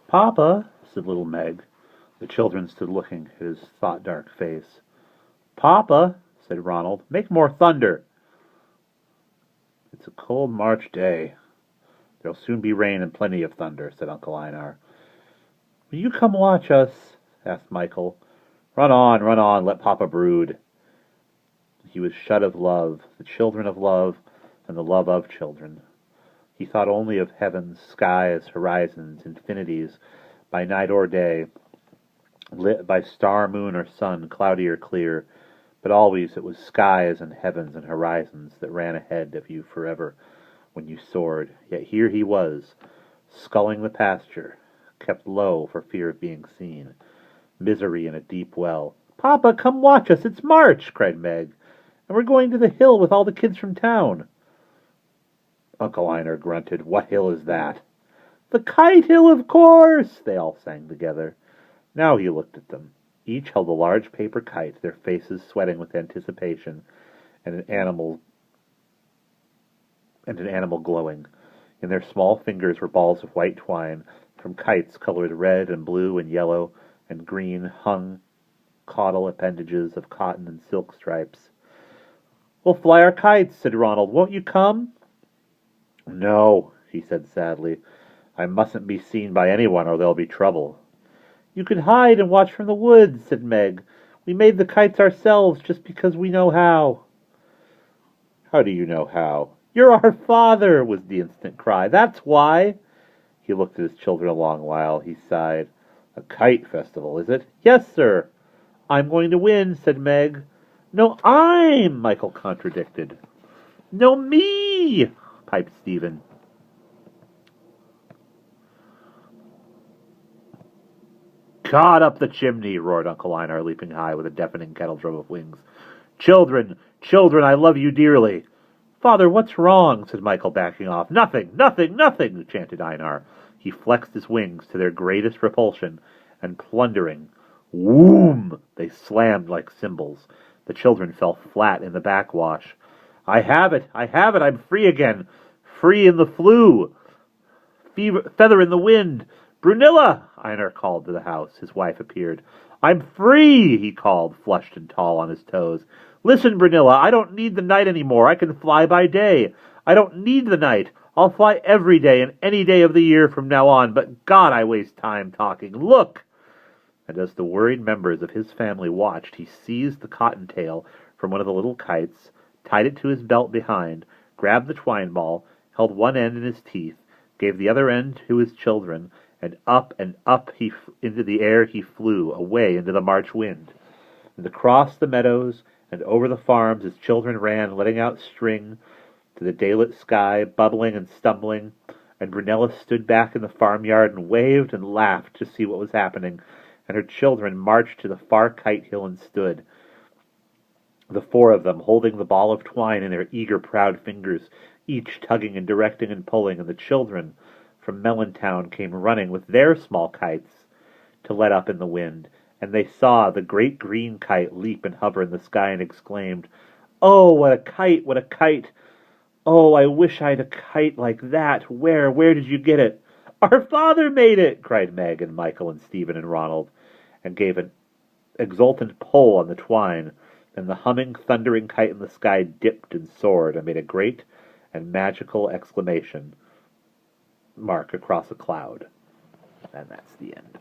Papa, said little Meg. The children stood looking at his thought-dark face. Papa, said Ronald, make more thunder. It's a cold March day. There'll soon be rain and plenty of thunder, said Uncle Einar. Will you come watch us? Asked Michael. Run on, let Papa brood. He was shut of love, the children of love, and the love of children. He thought only of heavens, skies, horizons, infinities, by night or day, lit by star, moon, or sun, cloudy or clear, but always it was skies and heavens and horizons that ran ahead of you forever when you soared. Yet here he was, sculling the pasture, kept low for fear of being seen. Misery in a deep well. Papa, come watch us, it's March, cried Meg, and we're going to the hill with all the kids from town. Uncle Einar grunted. What hill is that? The Kite Hill, of course, they all sang together. Now he looked at them. Each held a large paper kite, their faces sweating with anticipation, and an animal glowing. In their small fingers were balls of white twine, from kites colored red and blue and yellow and green, hung caudal appendages of cotton and silk stripes. We'll fly our kites, said Ronald. Won't you come? No, he said sadly. I mustn't be seen by anyone or there'll be trouble. You could hide and watch from the woods, said Meg. We made the kites ourselves just because we know how. How do you know how? You're our father, was the instant cry. That's why. He looked at his children a long while. He sighed. A kite festival, is it? Yes, sir. I'm going to win, said Meg. No, Michael contradicted. No, me, piped Stephen. God up the chimney, roared Uncle Einar, leaping high with a deafening kettledrum of wings. Children, I love you dearly. Father, what's wrong? Said Michael, backing off. Nothing, chanted Einar. He flexed his wings to their greatest repulsion, and plundering, whoom, they slammed like cymbals. The children fell flat in the backwash. I have it, I'm free again. Free in the flue. Feather in the wind. Brunilla, Einar called to the house. His wife appeared. I'm free, he called, flushed and tall on his toes. Listen, Brunilla, I don't need the night anymore. I can fly by day. I don't need the night. I'll fly every day and any day of the year from now on, but God, I waste time talking. Look! And as the worried members of his family watched, he seized the cottontail from one of the little kites, tied it to his belt behind, grabbed the twine ball, held one end in his teeth, gave the other end to his children, and up into the air he flew, away into the March wind. And across the meadows and over the farms his children ran, letting out string to the daylit sky, bubbling and stumbling, and Brunella stood back in the farmyard and waved and laughed to see what was happening, and her children marched to the far kite hill and stood, the four of them holding the ball of twine in their eager, proud fingers, each tugging and directing and pulling, and the children from Melontown came running with their small kites to let up in the wind, and they saw the great green kite leap and hover in the sky and exclaimed, Oh, what a kite, what a kite! Oh, I wish I'd a kite like that. Where did you get it? Our father made it, cried Meg and Michael and Stephen and Ronald, and gave an exultant pull on the twine. Then the humming, thundering kite in the sky dipped and soared and made a great and magical exclamation mark across a cloud. And that's the end.